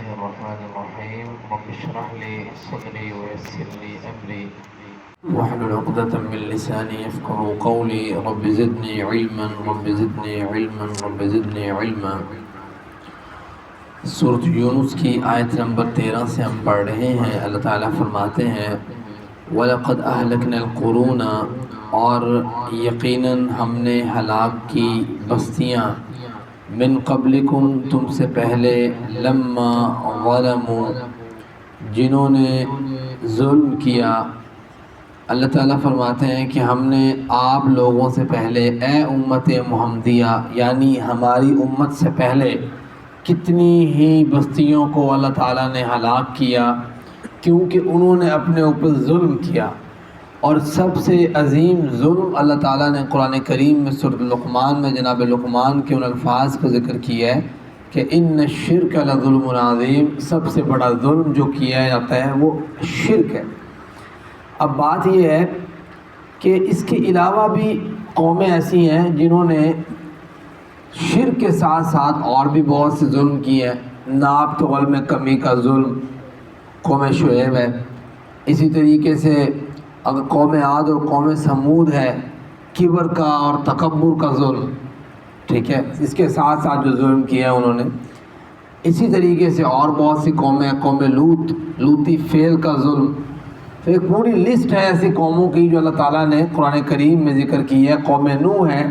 الرحمن الرحيم رب اشرح لي صدري ويسر لي أمري واحلل عقدة من لساني يفقهوا قولي رب زدني علما رب زدني علما رب زدني علما۔ سورۃ یونس کی آیت نمبر 13 سے ہم پڑھ رہے ہیں۔ اللہ تعالیٰ فرماتے ہیں وَلَقَدْ أَهْلَكْنَا الْقُرُونَ، اور یقیناً ہم نے ہلاک کی بستیاں من قبلکم، تم سے پہلے، لما ظلموا، جنہوں نے ظلم کیا۔ اللہ تعالیٰ فرماتے ہیں کہ ہم نے آپ لوگوں سے پہلے، اے امت محمدیہ یعنی ہماری امت سے پہلے، کتنی ہی بستیوں کو اللہ تعالیٰ نے ہلاک کیا، کیونکہ انہوں نے اپنے اوپر ظلم کیا۔ اور سب سے عظیم ظلم اللہ تعالیٰ نے قرآن کریم میں سورۃ لقمان میں جناب لقمان کے ان الفاظ کو ذکر کیا ہے کہ ان الشرک لظلم عظیم، سب سے بڑا ظلم جو کیا جاتا ہے وہ شرک ہے۔ اب بات یہ ہے کہ اس کے علاوہ بھی قومیں ایسی ہیں جنہوں نے شرک کے ساتھ ساتھ اور بھی بہت سے ظلم کیے ہیں۔ ناپ تول میں کمی کا ظلم قوم شعیب ہے، اسی طریقے سے اگر قوم عاد اور قوم ثمود ہے، کبر کا اور تکبر کا ظلم، ٹھیک ہے، اس کے ساتھ ساتھ جو ظلم کیا انہوں نے۔ اسی طریقے سے اور بہت سی قومیں، قوم لوطی فعل کا ظلم، تو ایک پوری لسٹ ہے ایسی قوموں کی جو اللہ تعالیٰ نے قرآن کریم میں ذکر کی ہے۔ قوم نوح ہے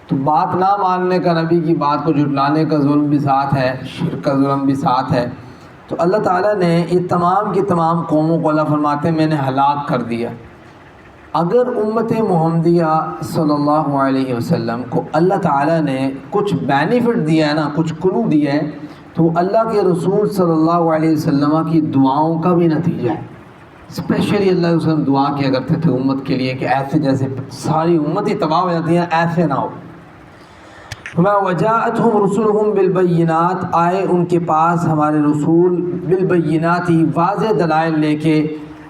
تو بات نہ ماننے کا، نبی کی بات کو جھٹلانے کا ظلم بھی ساتھ ہے، شرک کا ظلم بھی ساتھ ہے۔ تو اللہ تعالیٰ نے یہ تمام کی تمام قوموں کو اللہ فرماتے ہیں میں نے ہلاک کر دیا۔ اگر امت محمدیہ صلی اللہ علیہ وسلم کو اللہ تعالیٰ نے کچھ بینیفٹ دیا ہے نا، کچھ کلو دیا ہے، تو اللہ کے رسول صلی اللہ علیہ وسلم کی دعاؤں کا بھی نتیجہ ہے۔ اسپیشلی اللہ علیہ وسلم دعا کیا کرتے تھے امت کے لیے کہ ایسے جیسے ساری امت ہی تباہ ہو جاتی ہیں ایسے نہ ہو۔ وَجَاءَتْهُمْ رُسُلُهُمْ بِالْبَيِّنَاتِ، آئے ان کے پاس ہمارے رسول بالبینات، واضح دلائل لے کے۔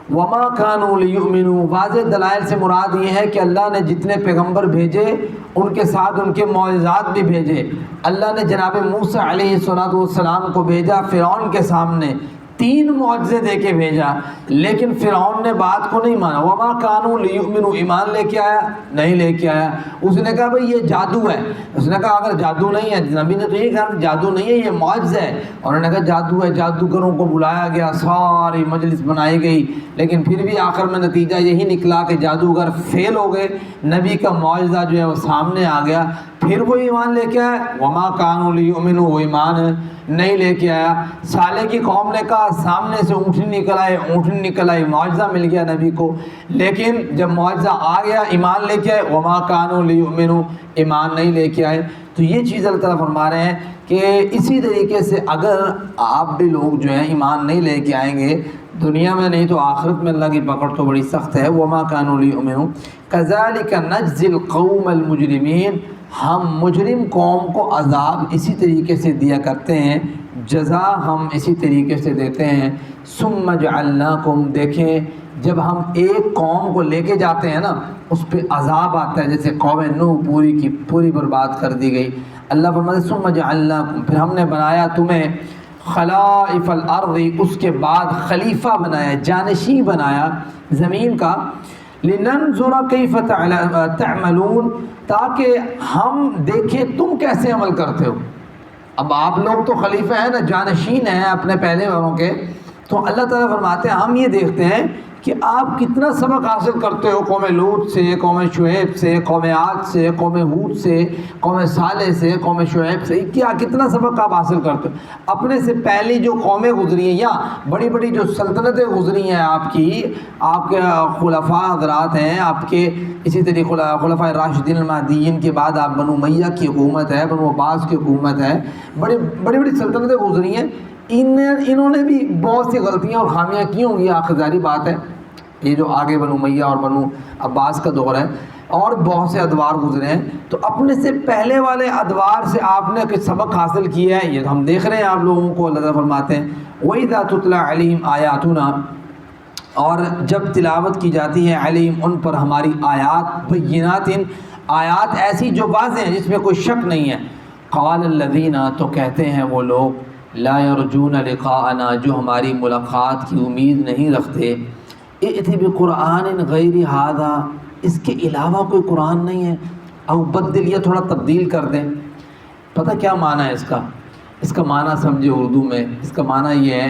وَمَا كَانُوا لِيُؤْمِنُوا، واضح دلائل سے مراد یہ ہے کہ اللہ نے جتنے پیغمبر بھیجے ان کے ساتھ ان کے معجزات بھی بھیجے۔ اللہ نے جناب موسیٰ علیہ السلام کو بھیجا فرعون کے سامنے، 3 معجزے دے کے بھیجا، لیکن فرعون نے بات کو نہیں مانا۔ وَمَا كَانُوا لِيُؤْمِنُوا، ایمان لے کے آیا نہیں لے کے آیا۔ اس نے کہا بھئی یہ جادو ہے، اس نے کہا اگر جادو نہیں ہے، نبی نے تو یہ کہا جادو نہیں ہے یہ معجزہ ہے، اور انہوں نے کہا جادو ہے۔ جادوگروں کو بلایا گیا، ساری مجلس بنائی گئی، لیکن پھر بھی آخر میں نتیجہ یہی نکلا کہ جادوگر فیل ہو گئے، نبی کا معجزہ جو ہے وہ سامنے آ گیا، پھر وہ ایمان لے کے آیا۔ وَمَا كَانُوا لِيُؤْمِنُوا، وہ ایمان نہیں لے کے آیا۔ صالح کی قوم نے کہا سامنے سے اونٹنی نکل آئے، اونٹنی نکل آئی، معجزہ مل گیا نبی کو، لیکن جب معجزہ آ گیا ایمان لے کے آئے۔ وَمَا كَانُوا لِيُؤْمِنُوا، ایمان نہیں لے کے آئے۔ تو یہ چیز اللہ تعالیٰ فرما رہے ہیں کہ اسی طریقے سے اگر آپ بھی لوگ جو ہیں ایمان نہیں لے کے آئیں گے دنیا میں، نہیں تو آخرت میں اللہ کی پکڑ تو بڑی سخت ہے۔ وَمَا كَانُوا لِيُؤْمِنُوا كَذَلِكَ نَجْزِي الْقَوْمَ الْمُجْرِمِينَ، ہم مجرم قوم کو عذاب اسی طریقے سے دیا کرتے ہیں، جزا ہم اسی طریقے سے دیتے ہیں۔ ثُمَّ جَعَلْنَاكُمْ، دیکھیں جب ہم ایک قوم کو لے کے جاتے ہیں نا اس پہ عذاب آتا ہے، جیسے قوم نوح پوری کی پوری برباد کر دی گئی۔ اللہ فرماتے ہیں ثُمَّ جَعَلْنَاكُمْ، پھر ہم نے بنایا تمہیں خلائف الارض، اس کے بعد خلیفہ بنایا، جانشین بنایا زمین کا، لننظر کیف تعملون، تاکہ ہم دیکھیں تم کیسے عمل کرتے ہو۔ اب آپ لوگ تو خلیفہ ہیں نا، جانشین ہیں اپنے پہلے والوں کے، تو اللہ تعالیٰ فرماتے ہیں ہم یہ دیکھتے ہیں کہ آپ کتنا سبق حاصل کرتے ہو قوم لوط سے، قوم شعیب سے، قوم عاد سے، قوم ہود سے، قوم صالح سے، قوم شعیب سے، کتنا سبق آپ حاصل کرتے ہو۔ اپنے سے پہلی جو قومیں گزری ہیں یا بڑی بڑی جو سلطنتیں گزری ہیں آپ کی، آپ کے خلفاء حضرات ہیں آپ کے، اسی طریقے خلفاء راشدین المہدیین کے بعد آپ بنو امیہ کی حکومت ہے، بنو عباس کی حکومت ہے، بڑی بڑی سلطنتیں گزری ہیں، انہوں نے بھی بہت سی غلطیاں اور خامیاں کی ہوں گی، آخر ظاہری بات ہے، یہ جو آگے بنو امیہ اور بنو عباس کا دور ہے، اور بہت سے ادوار گزرے ہیں، تو اپنے سے پہلے والے ادوار سے آپ نے کچھ سبق حاصل کیا ہے، یہ ہم دیکھ رہے ہیں آپ لوگوں کو۔ اللہ تعالیٰ فرماتے ہیں وَإِذَا تُتْلَى عَلَيْهِمْ آيَاتُنَا، اور جب تلاوت کی جاتی ہے علیہم ان پر ہماری آیات، بینات، آیات ایسی جو واضح ہیں جس میں کوئی شک نہیں ہے، قال الذین، تو کہتے ہیں وہ لوگ، لا یرجون لقاءنا، جو ہماری ملاقات کی امید نہیں رکھتے، ائت بقرآن غیر ھذا، اس کے علاوہ کوئی قرآن نہیں ہے، او بدل، یا تھوڑا تبدیل کر دیں۔ پتہ کیا معنی ہے اس کا؟ اس کا معنی سمجھے اردو میں، اس کا معنی یہ ہے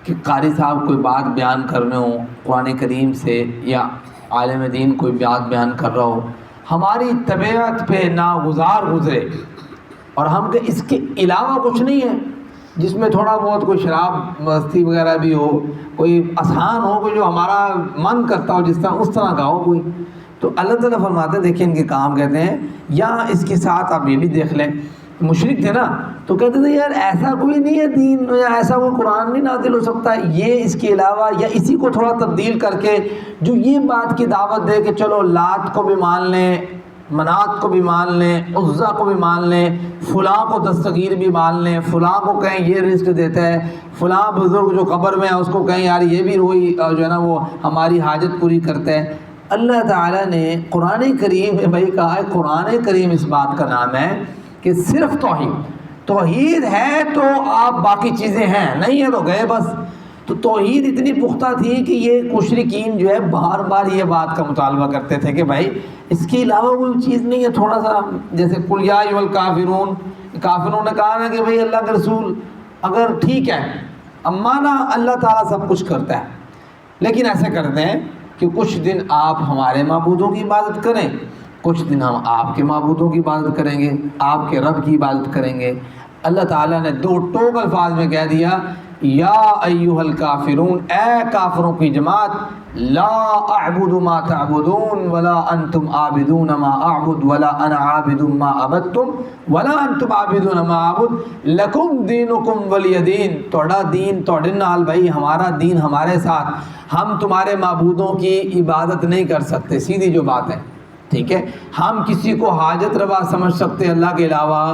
کہ قاری صاحب کوئی بات بیان کر رہے ہوں قرآن کریم سے، یا عالم دین کوئی بات بیان کر رہا ہو، ہماری طبیعت پہ ناگزار گزرے، اور ہم کہ اس کے علاوہ کچھ نہیں ہے، جس میں تھوڑا بہت کوئی شراب مستی وغیرہ بھی ہو، کوئی آسان ہو، کوئی جو ہمارا من کرتا ہو جس طرح، اس طرح کا ہو کوئی۔ تو اللہ تعالیٰ فرماتے ہیں، دیکھیں ان کے کام کہتے ہیں، یا اس کے ساتھ آپ یہ بھی دیکھ لیں، مشرک تھے نا، تو کہتے تھے یار ایسا کوئی نہیں ہے دین، یا ایسا کوئی قرآن نہیں نازل ہو سکتا، یہ اس کے علاوہ یا اسی کو تھوڑا تبدیل کر کے جو یہ بات کی دعوت دے کہ چلو لات کو بھی مان لیں، منات کو بھی مان لیں، عزا کو بھی مان لیں، فلاں کو دستگیر بھی مان لیں، فلاں کو کہیں یہ رزق دیتا ہے، فلاں بزرگ جو قبر میں ہے اس کو کہیں یار یہ بھی روئی جو ہے نا وہ ہماری حاجت پوری کرتا ہے۔ اللہ تعالیٰ نے قرآن کریم میں بھائی کہا ہے، قرآن کریم اس بات کا نام ہے کہ صرف توحید ہے تو آپ باقی چیزیں ہیں، نہیں ہے تو گئے بس۔ تو توحید اتنی پختہ تھی کہ یہ مشرکین جو ہے بار بار یہ بات کا مطالبہ کرتے تھے کہ بھائی اس کے علاوہ کوئی چیز نہیں ہے، تھوڑا سا جیسے قل یا ایھا الکافرون، کافروں نے کہا نا کہ بھائی اللہ کے رسول اگر ٹھیک ہے، اب مانا اللہ تعالیٰ سب کچھ کرتا ہے، لیکن ایسے کرتے ہیں کہ کچھ دن آپ ہمارے معبودوں کی عبادت کریں، کچھ دن ہم آپ کے معبودوں کی عبادت کریں گے، آپ کے رب کی عبادت کریں گے۔ اللہ تعالیٰ نے دو ٹوک الفاظ میں کہہ دیا، یا ایھا الکافرون، اے کافروں کی جماعت، لا اعبد ما تعبدون ولا انتم عابدون ما اعبد ولا انا عابد ما عبدتم ولا انتم عابدون ما اعبد لکم دینکم ولی دین، توڑا دین توڑے نال بھائی، ہمارا دین ہمارے ساتھ، ہم تمہارے معبودوں کی عبادت نہیں کر سکتے، سیدھی جو بات ہے، ٹھیک ہے۔ ہم کسی کو حاجت روا سمجھ سکتے اللہ کے علاوہ،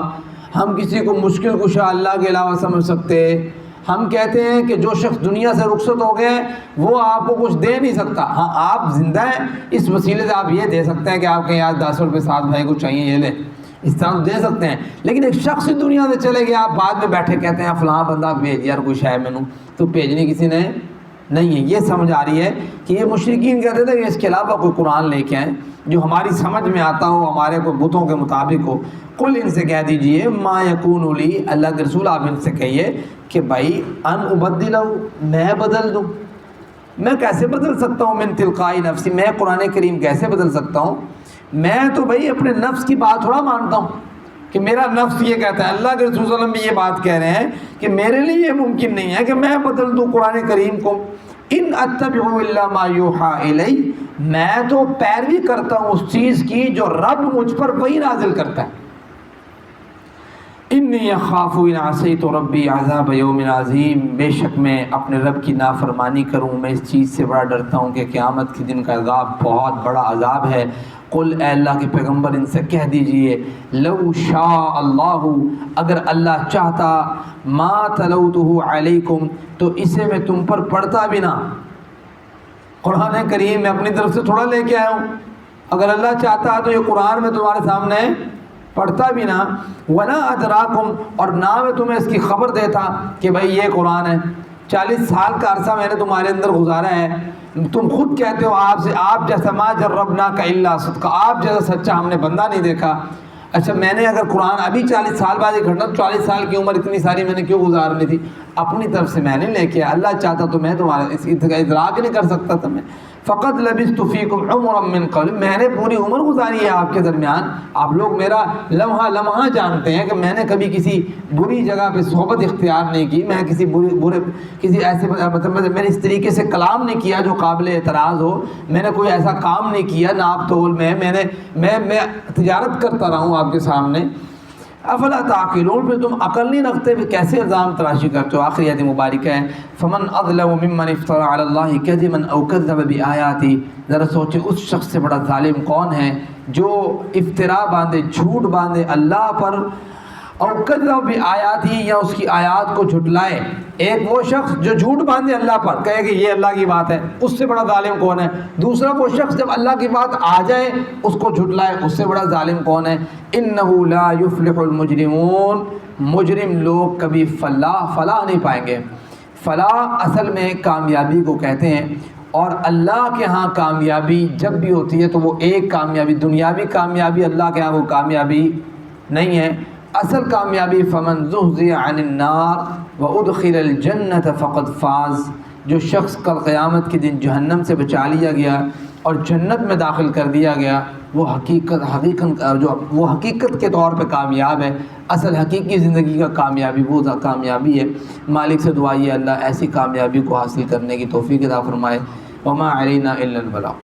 ہم کسی کو مشکل کشا اللہ کے علاوہ سمجھ سکتے، ہم کہتے ہیں کہ جو شخص دنیا سے رخصت ہو گئے وہ آپ کو کچھ دے نہیں سکتا، ہاں آپ زندہ ہیں، اس وسیلے سے آپ یہ دے سکتے ہیں کہ آپ کے یاد 10 روپے 7 بھائی کو چاہیے یہ لیں، اس طرح دے سکتے ہیں، لیکن ایک شخص دنیا سے چلے گیا، آپ بعد میں بیٹھے کہتے ہیں فلاں بندہ بھیج یار کچھ ہے مینوں، تو بھیجنے کسی نے نہیں ہے۔ یہ سمجھ آ رہی ہے کہ یہ مشرکین کہتے تھے کہ اس کے علاوہ کوئی قرآن لے کے آئیں جو ہماری سمجھ میں آتا ہو، ہمارے کوئی بتوں کے مطابق ہو۔ قل ان سے کہہ دیجئے ما یکون لی، اللہ کے رسول آپ ان سے کہیے کہ بھائی ان ابدلہ، میں بدل دوں، میں کیسے بدل سکتا ہوں، من تلقائی نفسی، میں قرآن کریم کیسے بدل سکتا ہوں، میں تو بھائی اپنے نفس کی بات تھوڑا مانتا ہوں کہ میرا نفس یہ کہتا ہے، اللہ کے رسول صلی اللہ علیہ وسلم بھی یہ بات کہہ رہے ہیں کہ میرے لیے یہ ممکن نہیں ہے کہ میں بدل دوں قرآن کریم کو۔ ان اتبع الا ما یوحی الی، میں تو پیروی کرتا ہوں اس چیز کی جو رب مجھ پر وہی نازل کرتا ہے۔ انی اخاف ان عصیت ربی عذاب یوم عظیم، بے شک میں اپنے رب کی نافرمانی کروں، میں اس چیز سے بڑا ڈرتا ہوں کہ قیامت کے دن کا عذاب بہت بڑا عذاب ہے۔ قل، اے اللہ کے پیغمبر ان سے کہہ دیجئے، لو شاء اللہ، اگر اللہ چاہتا، ما تلوتہ علیکم، تو اسے میں تم پر پڑھتا بھی نہ۔ قرآن کریم میں اپنی طرف سے تھوڑا لے کے آیا ہوں، اگر اللہ چاہتا تو یہ قرآن میں تمہارے سامنے پڑھتا بھی نہ، ولا ادراکم، اور نہ میں تمہیں اس کی خبر دیتا کہ بھائی یہ قرآن ہے۔ 40 سال کا عرصہ میں نے تمہارے اندر گزارا ہے، تم خود کہتے ہو آپ جیسا ما جربناک الا صدقا، آپ جیسا سچا ہم نے بندہ نہیں دیکھا۔ اچھا میں نے اگر قرآن ابھی 40 سال بعد یہ گھٹنا، 40 سال کی عمر اتنی ساری میں نے کیوں گزارنی تھی؟ اپنی طرف سے میں نے لے کے، اللہ چاہتا تو میں تمہارا اس کا ادراک نہیں کر سکتا تھا میں۔ فقط لبثت فیکم عمرا من قبل، میں نے پوری عمر گزاری ہے آپ کے درمیان، آپ لوگ میرا لمحہ لمحہ جانتے ہیں کہ میں نے کبھی کسی بری جگہ پہ صحبت اختیار نہیں کی، میں کسی کسی ایسے مطلب میں نے اس طریقے سے کلام نہیں کیا جو قابل اعتراض ہو، میں نے کوئی ایسا کام نہیں کیا ناپ تول میں تجارت کرتا رہا ہوں آپ کے سامنے۔ افلا تعقلون، پھر تم عقل نہیں رکھتے، پھر کیسے الزام تراشی کرتے ہو؟ آخری آیت مبارکہ ہے، فمن اظلم ممن افترى على الله كذبا او كذب بآیاتی، ذرا سوچے اس شخص سے بڑا ظالم کون ہے جو افطرا باندھے، جھوٹ باندھے اللہ پر، او کذب بآیاتی، یا اس کی آیات کو جھٹلائے۔ ایک وہ شخص جو جھوٹ باندھے اللہ پر، کہے کہ یہ اللہ کی بات ہے، اس سے بڑا ظالم کون ہے؟ دوسرا وہ شخص جب اللہ کی بات آ جائے اس کو جھٹلائے، اس سے بڑا ظالم کون ہے؟ انہ لا یفلح المجرمون، مجرم لوگ کبھی فلاح نہیں پائیں گے۔ فلاح اصل میں کامیابی کو کہتے ہیں، اور اللہ کے ہاں کامیابی جب بھی ہوتی ہے تو وہ ایک کامیابی، دنیاوی کامیابی اللہ کے ہاں وہ کامیابی نہیں ہے۔ اصل کامیابی فمن زحزح عن النار وادخل الجنۃ فقد فاز، جو شخص کل قیامت کے دن جہنم سے بچا لیا گیا اور جنت میں داخل کر دیا گیا، وہ حقیقت کے طور پہ کامیاب ہے۔ اصل حقیقی زندگی کا کامیابی وہ کامیابی ہے۔ مالک سے دعا یہ اللہ ایسی کامیابی کو حاصل کرنے کی توفیق عطا فرمائے۔ وما علینا الا البلاغ۔